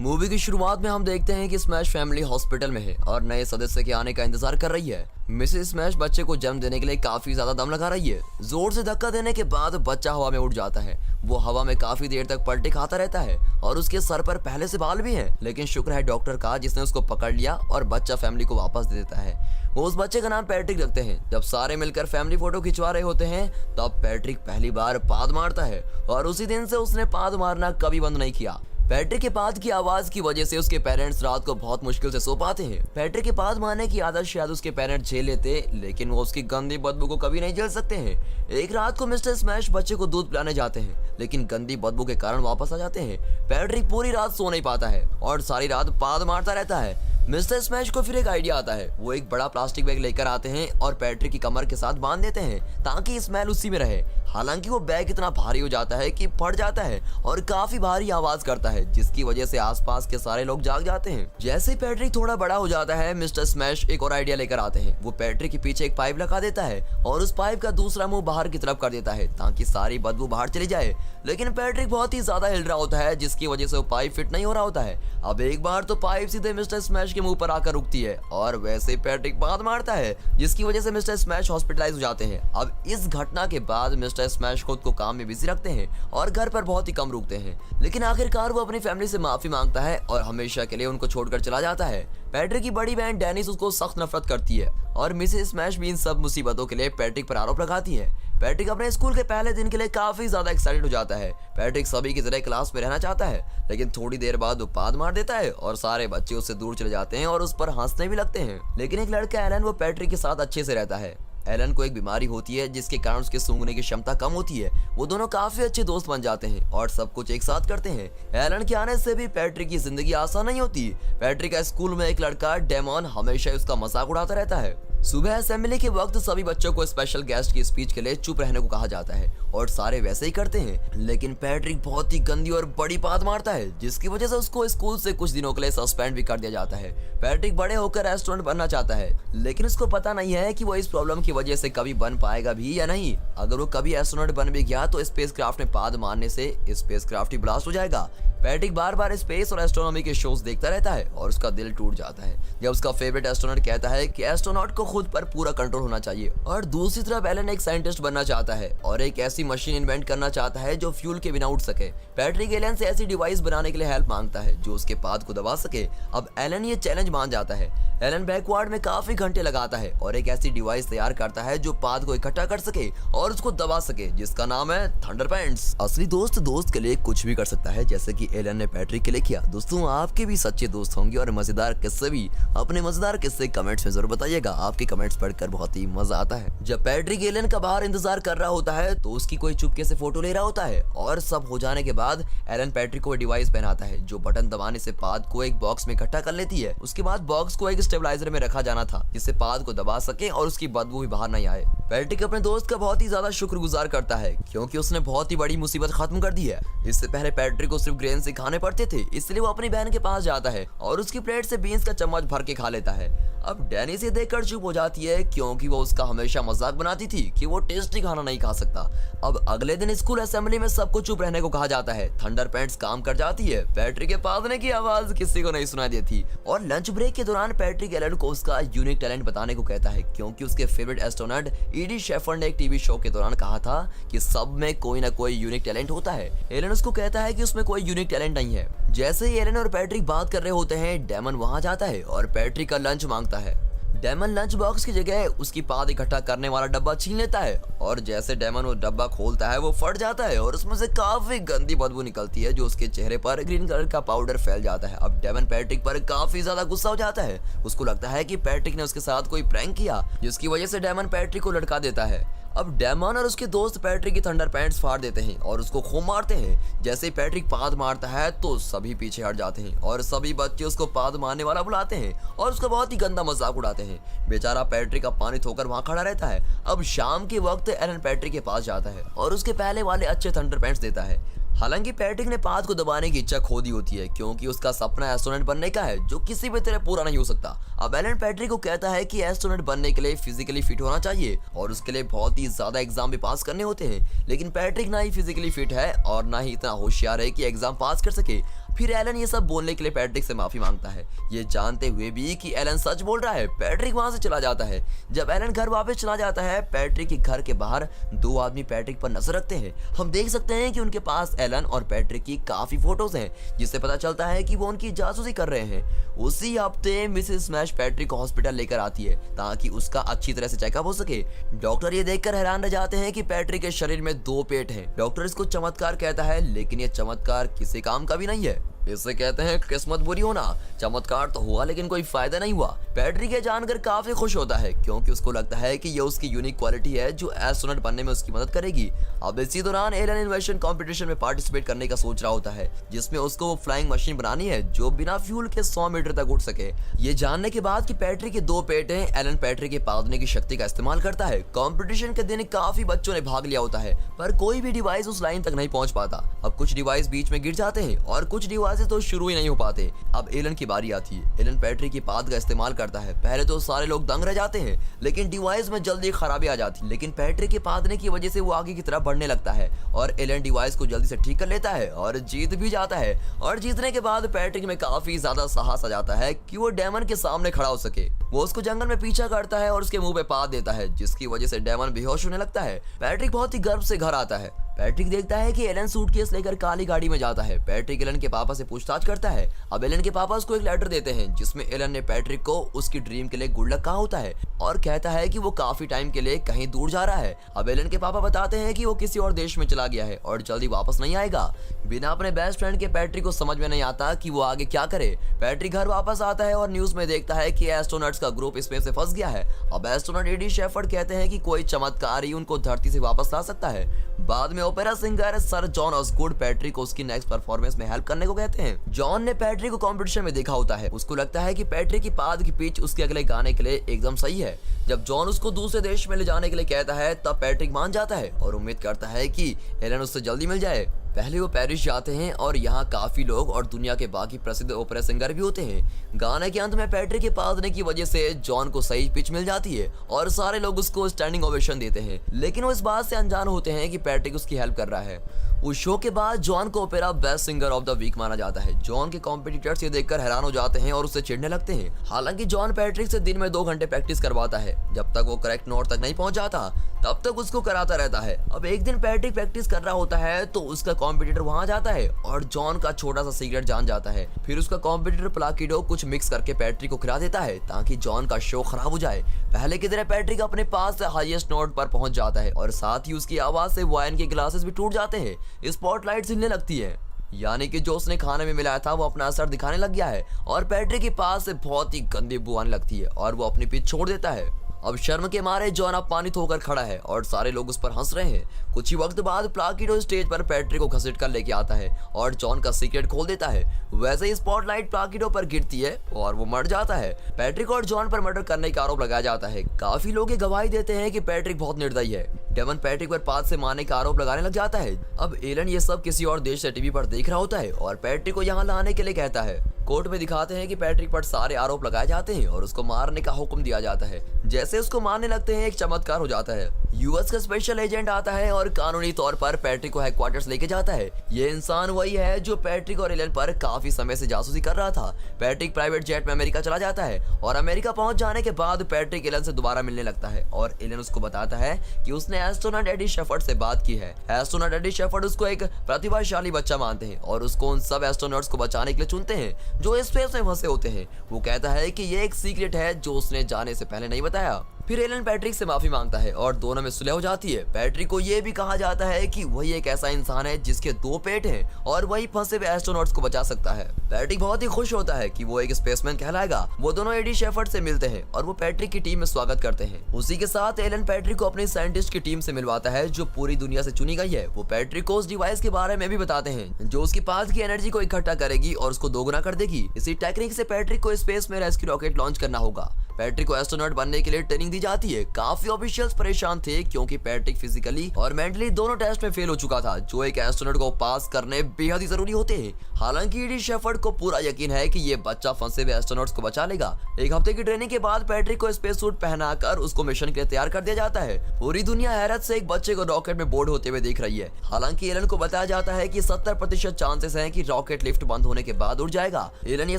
Movie की शुरुआत में हम देखते हैं कि स्मैश फैमिली हॉस्पिटल में है और नए सदस्य के आने का इंतजार कर रही है। मिसेस स्मैश बच्चे को जन्म देने के लिए काफी ज्यादा दम लगा रही है। जोर से धक्का देने के बाद बच्चा हवा में उड़ जाता है। वो हवा में काफी देर तक पलटे खाता रहता है और उसके सर पर पहले से बाल भी हैं, लेकिन शुक्र है डॉक्टर का जिसने उसको पकड़ लिया और बच्चा फैमिली को वापस दे देता है। वो उस बच्चे का नाम पैट्रिक रखते हैं। जब सारे मिलकर फैमिली फोटो खिंचवा रहे होते हैं तब पैट्रिक पहली बार पाद मारता है और उसी दिन से उसने पाद मारना कभी बंद नहीं किया। पैट्रिक के पाद की आवाज की वजह से उसके पेरेंट्स रात को बहुत मुश्किल से सो पाते हैं। पैट्रिक के पाद मारने की आदत शायद उसके पेरेंट्स झेल लेते, लेकिन वो उसकी गंदी बदबू को कभी नहीं झेल सकते हैं। एक रात को मिस्टर स्मैश बच्चे को दूध पिलाने जाते हैं, लेकिन गंदी बदबू के कारण वापस आ जाते हैं। पैट्रिक पूरी रात सो नहीं पाता है और सारी रात पाद मारता रहता है। मिस्टर स्मैश को फिर एक आइडिया आता है। वो एक बड़ा प्लास्टिक बैग लेकर आते हैं और पैट्रिक की कमर के साथ बांध देते हैं ताकि स्मेल उसी में रहे। हालांकि वो बैग इतना भारी हो जाता है कि फट जाता है और काफी भारी आवाज करता है, जिसकी वजह से आसपास के सारे लोग जाग जाते हैं। जैसे पैट्रिक थोड़ा बड़ा हो जाता है, मिस्टर स्मैश एक और आइडिया लेकर आते हैं। वो पैट्रिक के पीछे एक पाइप लगा देता है और उस पाइप का दूसरा मुंह बाहर की तरफ कर देता है ताकि सारी बदबू बाहर चली जाए। लेकिन पैट्रिक बहुत ही ज्यादा हिल रहा होता है, जिसकी वजह से वो पाइप फिट नहीं हो रहा होता है। अब एक बार तो पाइप सीधे मिस्टर स्मैश के मुंह पर आकर रुकती है और वैसे पैट्रिक पाद मारता है, जिसकी वजह से मिस्टर स्मैश हॉस्पिटलाइज हो जाते हैं। अब इस घटना के बाद मिस्टर स्मैश खुद को काम में बिजी रखते हैं और घर पर बहुत ही कम रुकते हैं, लेकिन आखिरकार वो अपनी फैमिली से माफी मांगता है और हमेशा के लिए उनको छोड़कर चला जाता है। पैट्रिक की बड़ी बहन डेनिस उसको सख्त नफरत करती है और मिसेस स्मैश भी इन सब मुसीबतों के लिए पैट्रिक पर आरोप लगाती है। पैट्रिक अपने स्कूल के पहले दिन के लिए काफी ज्यादा एक्साइटेड हो जाता है। पैट्रिक सभी की तरह क्लास में रहना चाहता है, लेकिन थोड़ी देर बाद वो पाद मार देता है और सारे बच्चे उससे दूर चले जाते हैं और उस पर हंसने भी लगते हैं। लेकिन एक लड़का एलन वो पैट्रिक के साथ अच्छे से रहता है। एलन को एक बीमारी होती है जिसके कारण उसके सूंघने की क्षमता कम होती है। वो दोनों काफी अच्छे दोस्त बन जाते हैं और सब कुछ एक साथ करते हैं। एलन के आने से भी पैट्रिक की जिंदगी आसान नहीं होती। पैट्रिक का स्कूल में एक लड़का डेमन हमेशा उसका मजाक उड़ाता रहता है। सुबह असेंबली के वक्त सभी बच्चों को स्पेशल गेस्ट की स्पीच के लिए चुप रहने को कहा जाता है और सारे वैसे ही करते हैं, लेकिन पैट्रिक बहुत ही गंदी और बड़ी बात मारता है, जिसकी वजह से उसको स्कूल से कुछ दिनों के लिए सस्पेंड भी कर दिया जाता है। पैट्रिक बड़े होकर एस्ट्रोनॉट बनना चाहता है, लेकिन उसको पता नहीं है कि वो इस प्रॉब्लम की वजह से कभी बन पाएगा भी या नहीं। अगर वो कभी एस्ट्रोनॉट बन भी गया तो स्पेसक्राफ्ट में पाद मारने से स्पेसक्राफ्ट ही ब्लास्ट हो जाएगा। पैट्रिक बार बार स्पेस और एस्ट्रोनॉमी के शोज देखता रहता है और उसका दिल टूट जाता है जब उसका फेवरेट एस्ट्रोनॉट कहता है कि एस्ट्रोनॉट को खुद पर पूरा कंट्रोल होना चाहिए। और दूसरी तरफ एलन एक साइंटिस्ट बनना चाहता है और एक ऐसी मशीन इन्वेंट करना चाहता है जो फ्यूल के बिना उड़ सके। पैट्रिक एलन से ऐसी डिवाइस बनाने के लिए हेल्प मांगता है जो उसके पाद को दबा सके। अब एलन ये चैलेंज मान जाता है। एलन बैकवार्ड में काफी घंटे लगाता है और एक ऐसी डिवाइस तैयार करता है जो पाद को इकट्ठा कर सके और उसको दबा सके, जिसका नाम है थंडरपेंट्स। असली दोस्त दोस्त के लिए कुछ भी कर सकता है, जैसे कि एलन ने पैट्रिक के लिए किया। दोस्तों, आपके भी सच्चे दोस्त होंगे और मजेदार किस्से भी। अपने मजेदार किस्से कमेंट्स में जरूर बताइएगा, आपके कमेंट्स पढ़कर बहुत ही मजा आता है। जब पैट्रिक एलन का बाहर इंतजार कर रहा होता है तो उसकी कोई चुपके से फोटो ले रहा होता है और सब हो जाने के बाद एलन पैट्रिक को डिवाइस पहनाता है जो बटन दबाने से पाद को एक बॉक्स में इकट्ठा कर लेती है। उसके बाद बॉक्स को एक स्टेबलाइजर में रखा जाना था जिससे पाद को दबा सके और उसकी बदबू भी बाहर नहीं आए। पैट्रिक अपने दोस्त का बहुत ही ज्यादा शुक्रगुजार करता है क्योंकि उसने बहुत ही बड़ी मुसीबत खत्म कर दी है। इससे पहले पैट्रिक को सिर्फ ग्रेन से खाने पड़ते थे, इसलिए वो अपनी बहन के पास जाता है और उसकी प्लेट से बीन्स का चम्मच भर के खा लेता है। अब डैनी से देखकर चुप हो जाती है क्योंकि वो उसका हमेशा मजाक बनाती थी कि वो टेस्टी खाना नहीं खा सकता। अब अगले दिन स्कूल असेंबली में सबको चुप रहने को कहा जाता है। थंडरपेंट्स काम कर जाती है। पैट्रिक के पादने की आवाज किसी को नहीं सुनाई देती और लंच ब्रेक के दौरान पैट्रिक एलन को उसका यूनिक टैलेंट बताने को कहता है क्योंकि उसके फेवरेट एस्ट्रोनॉट ईडी शेफर्ड ने एक टीवी शो के दौरान कहा था कि सब में कोई ना कोई यूनिक टैलेंट होता है। एलन उसको कहता है कि उसमें कोई यूनिक टैलेंट नहीं है। जैसे ही एलन और पैट्रिक बात कर रहे होते हैं, डेमन वहां जाता है और पैट्रिक का लंच मांगता है। डेमन लंच बॉक्स की जगह उसकी पाद इकट्ठा करने वाला डब्बा छीन लेता है और जैसे डेमन वो डब्बा खोलता है वो फट जाता है और उसमें से काफी गंदी बदबू निकलती है जो उसके चेहरे पर ग्रीन कलर का पाउडर फैल जाता है। अब डेमन पैट्रिक पर काफी ज्यादा गुस्सा हो जाता है। उसको लगता है कि पैट्रिक ने उसके साथ कोई प्रैंक किया, जिसकी वजह से डेमन पैट्रिक को लटका देता है। अब डेमन और उसके दोस्त पैट्रिक की थंडरपेंट्स फाड़ देते हैं और उसको खूब मारते हैं। जैसे ही पैट्रिक पाद मारता है तो सभी पीछे हट जाते हैं और सभी बच्चे उसको पाद मारने वाला बुलाते हैं और उसका बहुत ही गंदा मजाक उड़ाते हैं। बेचारा पैट्रिक अब पानी धोकर वहां खड़ा रहता है। अब शाम के वक्त एलन पैट्रिक के पास जाता है और उसके पहले वाले अच्छे थंडरपेंट्स देता है। हालांकि पैट्रिक ने पाद को दबाने की इच्छा खो दी होती है क्योंकि उसका सपना एस्ट्रोनॉट बनने का है जो किसी भी तरह पूरा नहीं हो सकता। अब एलन पैट्रिक को कहता है कि एस्ट्रोनॉट बनने के लिए फिजिकली फिट होना चाहिए और उसके लिए बहुत ही ज्यादा एग्जाम भी पास करने होते हैं, लेकिन पैट्रिक ना ही फिजिकली फिट है और ना ही इतना होशियार है कि एग्जाम पास कर सके। फिर एलन ये सब बोलने के लिए पैट्रिक से माफी मांगता है, ये जानते हुए भी कि एलन सच बोल रहा है। पैट्रिक वहां से चला जाता है। जब एलन घर वापस चला जाता है, पैट्रिक के घर के बाहर दो आदमी पैट्रिक पर नजर रखते हैं। हम देख सकते हैं कि उनके पास एलन और पैट्रिक की काफी फोटोज हैं, जिससे पता चलता है कि वो उनकी जासूसी कर रहे हैं। उसी हफ्ते मिसेस स्मैश पैट्रिक को हॉस्पिटल लेकर आती है ताकि उसका अच्छी तरह से चेकअप हो सके। डॉक्टर ये देखकर हैरान रह जाते हैं कि पैट्रिक के शरीर में 2 पेट हैं। डॉक्टर इसको चमत्कार कहता है, लेकिन ये चमत्कार किसी काम का भी नहीं है। इसे कहते हैं किस्मत बुरी होना। चमत्कार तो हुआ लेकिन कोई फायदा नहीं हुआ। पैट्रिक ये जानकर काफी खुश होता है क्योंकि उसको लगता है कि ये उसकी यूनिक क्वालिटी है जो एस्ट्रोनॉट बनने में उसकी मदद करेगी। अब इसी दौरान एलन इन्वेंशन कंपटीशन में पार्टिसिपेट करने का सोच रहा होता है, जिसमें उसको वो फ्लाइंग मशीन बनानी है जो बिना फ्यूल के 100 मीटर तक उड़ सके। ये जानने के बाद कि पैट्रिक के 2 पेट हैं, एलन पैट्रिक के पादने की शक्ति का इस्तेमाल करता है। कंपटीशन के दिन काफी बच्चों ने भाग लिया होता है, पर कोई भी डिवाइस उस लाइन तक नहीं पहुंच पाता। अब कुछ डिवाइस बीच में गिर जाते हैं और कुछ डिवाइस तो शुरू ही नहीं हो पाते। अब एलन की बारी आती है। एलन पैट्रिक की पाद का इस्तेमाल करता है। पहले तो सारे लोग दंग रह जाते हैं, लेकिन डिवाइस में जल्दी खराबी आ जाती है। लेकिन पैट्रिक के पादने की वजह से वो आगे की तरफ बढ़ने लगता है और एलन डिवाइस को जल्दी से ठीक कर लेता है और जीत भी जाता है। और जीतने के बाद पैट्रिक में काफी ज्यादा साहस आ जाता है कि वो डेमन के सामने खड़ा हो सके। वो उसको जंगल में पीछा करता है और उसके मुंह पे पाद देता है, जिसकी वजह से डेमन बेहोश होने लगता है। पैट्रिक बहुत ही गर्व से घर आता है। पैट्रिक देखता है कि एलन सूटकेस लेकर काली गाड़ी में जाता है। पैट्रिक एलन के पापा से पूछताछ करता है। अब एलन के पापा उसको एक लेटर देते हैं जिसमें एलन ने पैट्रिक को उसकी ड्रीम के लिए गुड लक कहा होता है और कहता है कि वो काफी टाइम के लिए कहीं दूर जा रहा है। अब एलन के पापा बताते हैं कि वो किसी और देश में चला गया है और जल्दी वापस नहीं आएगा। बिना अपने बेस्ट फ्रेंड के पैट्रिक को समझ में नहीं आता कि वो आगे क्या करे। पैट्रिक घर वापस आता है और न्यूज में देखता है कि एस्ट्रोनॉट्स का ग्रुप स्पेस से फंस गया है। अब एस्ट्रोनॉट एडी शेफर्ड कहते हैं कि कोई चमत्कार ही उनको धरती से वापस ला सकता है। बाद में opera singer Sir John Osgood Patrick को उसकी नेक्स्ट परफॉर्मेंस में हेल्प करने को कहते हैं। जॉन ने पैट्रिक को कंपटीशन में देखा होता है। उसको लगता है कि पैट्रिक की पाद की पिच उसके अगले गाने के लिए एकदम सही है। जब जॉन उसको दूसरे देश में ले जाने के लिए कहता है, तब पैट्रिक मान जाता है और उम्मीद करता है कि एलन उससे जल्दी मिल जाए। पहले वो पेरिस जाते हैं और यहाँ काफी लोग और दुनिया के बाकी प्रसिद्ध ओपेरा सिंगर भी होते हैं। गाने के अंत में पैट्रिक के पादने की वजह से जॉन को सही पिच मिल जाती है और सारे लोग उसको स्टैंडिंग ओवेशन देते हैं, लेकिन वो इस बात से अनजान होते हैं कि पैट्रिक उसकी हेल्प कर रहा है। उस शो के बाद जॉन को opera best singer of the week माना जाता है। जॉन के कॉम्पिटिटर्स ये देखकर हैरान हो जाते हैं और उससे चिढ़ने लगते हैं। हालांकि जॉन पैट्रिक से दिन में 2 घंटे प्रैक्टिस करवाता है। जब तक वो करेक्ट नोट तक नहीं पहुंच जाता तब तक उसको कराता रहता है। अब एक दिन पैट्रिक प्रैक्टिस कर रहा होता है तो उसका कॉम्पिटिटर वहां जाता है और जॉन का छोटा सा सीक्रेट जान जाता है। फिर उसका कॉम्पिटिटर प्लाकिडो कुछ मिक्स करके पैट्रिक को खिला देता है ताकि जॉन का शो खराब हो जाए। पहले की तरह पैट्रिक अपने पास से हाईएस्ट नोट पर पहुंच जाता है और साथ ही उसकी आवाज से वाइन के ग्लासेस भी टूट जाते हैं। स्पॉटलाइट हिलने लगती है, यानी कि जो उसने खाने में मिलाया था वो अपना असर दिखाने लग गया है और पैट्रिक के पास से बहुत ही गंदी बू आने लगती है और वो अपनी पिच छोड़ देता है। अब शर्म के मारे जॉन अपमानित होकर खड़ा है और सारे लोग उस पर हंस रहे हैं। कुछ ही वक्त बाद प्लाकिडो स्टेज पर पैट्रिक को घसीट कर लेके आता है और जॉन का सीक्रेट खोल देता है। वैसे ही स्पॉटलाइट प्लाकिडो पर गिरती है और वो मर जाता है। पैट्रिक और जॉन पर मर्डर करने का आरोप लगाया जाता है। काफी लोग ये गवाही देते हैं कि पैट्रिक बहुत निर्दयी है। डेमन पैट्रिक पर पाद से मारने का आरोप लगाने लग जाता है। अब एलन ये सब किसी और देश से टीवी पर देख रहा होता है और पैट्रिक को यहाँ लाने के लिए कहता है। कोर्ट में दिखाते हैं कि पैट्रिक पर सारे आरोप लगाए जाते हैं और उसको मारने का हुक्म दिया जाता है। जैसे उसको मारने लगते हैं एक चमत्कार हो जाता है। यूएस का स्पेशल एजेंट आता है और कानूनी तौर पर पैट्रिक को हेडक्वार्टर्स लेके जाता है। ये इंसान वही है जो पैट्रिक और एलन पर काफी समय से जासूसी कर रहा था। पैट्रिक प्राइवेट जेट में अमेरिका चला जाता है और अमेरिका पहुंच जाने के बाद पैट्रिक एलन से दोबारा मिलने लगता है और एलन उसको बताता है कि उसने एस्ट्रोनॉट एडी शेफर्ड से बात की है। एस्ट्रोनॉट एडी शेफर्ड उसको एक प्रतिभाशाली बच्चा मानते हैं और उसको उन सब एस्ट्रोनॉट्स को बचाने के लिए चुनते हैं जो स्पेस में फंसे होते हैं। वो कहता है कि ये एक सीक्रेट है जो उसने जाने से पहले नहीं बताया। फिर एलन पैट्रिक से माफी मांगता है और दोनों में सुलह हो जाती है। पैट्रिक को यह भी कहा जाता है कि वही एक ऐसा इंसान है जिसके 2 पेट हैं और वही फंसे हुए एस्ट्रोनॉट्स को बचा सकता है। पैट्रिक बहुत ही खुश होता है कि वो एक स्पेसमैन कहलाएगा। वो दोनों एडी शेफर्ड से मिलते हैं और वो पैट्रिक की टीम में स्वागत करते हैं। उसी के साथ एलन पैट्रिक को अपनी साइंटिस्ट की टीम से मिलवाता है जो पूरी दुनिया से चुनी गई है। वो पैट्रिक को उस डिवाइस के बारे में भी बताते हैं जो उसकी पाद की एनर्जी को इकट्ठा करेगी और उसको दोगुना कर देगी। इसी टेक्निक से पैट्रिक को स्पेस में रेस्क्यू रॉकेट लॉन्च करना होगा। पैट्रिक को एस्ट्रोनॉट बनने के लिए ट्रेनिंग दी जाती है। काफी ऑफिशियल्स परेशान थे क्योंकि पैट्रिक फिजिकली और मेंटली दोनों टेस्ट में फेल हो चुका था, जो एक एस्ट्रोनॉट को पास करने बेहद ही जरूरी होते हैं। हालांकि ईडी शेफर्ड को पूरा यकीन है कि ये बच्चा फंसे हुए एस्ट्रोनॉट्स को बचा लेगा। एक हफ्ते की ट्रेनिंग के बाद पैट्रिक को स्पेस सूट पहनाकर उसको मिशन के लिए तैयार कर दिया जाता है। पूरी दुनिया हैरत से एक बच्चे को रॉकेट में बोर्ड होते हुए देख रही है। हालांकि एलन को बताया जाता है कि 70% चांसेस हैं कि रॉकेट लिफ्ट बंद होने के बाद उड़ जाएगा। एलन ये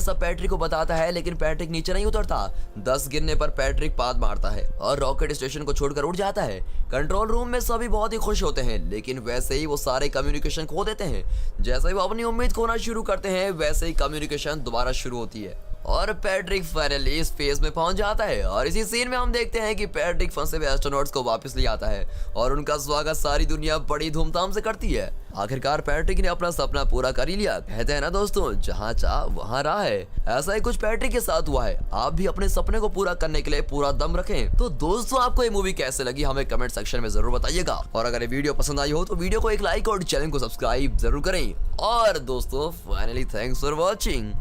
सब पैट्रिक को बताता है, लेकिन पैट्रिक नीचे नहीं उतरता। 10 गिरने पर पैट्रिक पाद मारता है और रॉकेट स्टेशन को छोड़कर उड़ जाता है। कंट्रोल रूम में सभी बहुत ही खुश होते हैं, लेकिन वैसे ही वो सारे कम्युनिकेशन खो देते हैं। जैसे ही वो अपनी उम्मीद खोना शुरू करते हैं, वैसे ही कम्युनिकेशन दोबारा शुरू होती है और पैट्रिक फाइनली इस फेज में पहुंच जाता है। और इसी सीन में हम देखते हैं कि पैट्रिक फंसे हुए एस्ट्रोनॉट्स को वापस ले आता है और उनका स्वागत सारी दुनिया बड़ी धूमधाम से करती है। आखिरकार पैट्रिक ने अपना सपना पूरा कर ही लिया। कहते हैं ना दोस्तों, जहाँ चाह वहाँ राह है। ऐसा ही कुछ पैट्रिक के साथ हुआ है। आप भी अपने सपने को पूरा करने के लिए पूरा दम रखें। तो दोस्तों, आपको ये मूवी कैसे लगी हमें कमेंट सेक्शन में जरूर बताइएगा। और अगर ये वीडियो पसंद आई हो तो वीडियो को एक लाइक और चैनल को सब्सक्राइब जरूर करें। और दोस्तों, फाइनली थैंक्स फॉर वॉचिंग।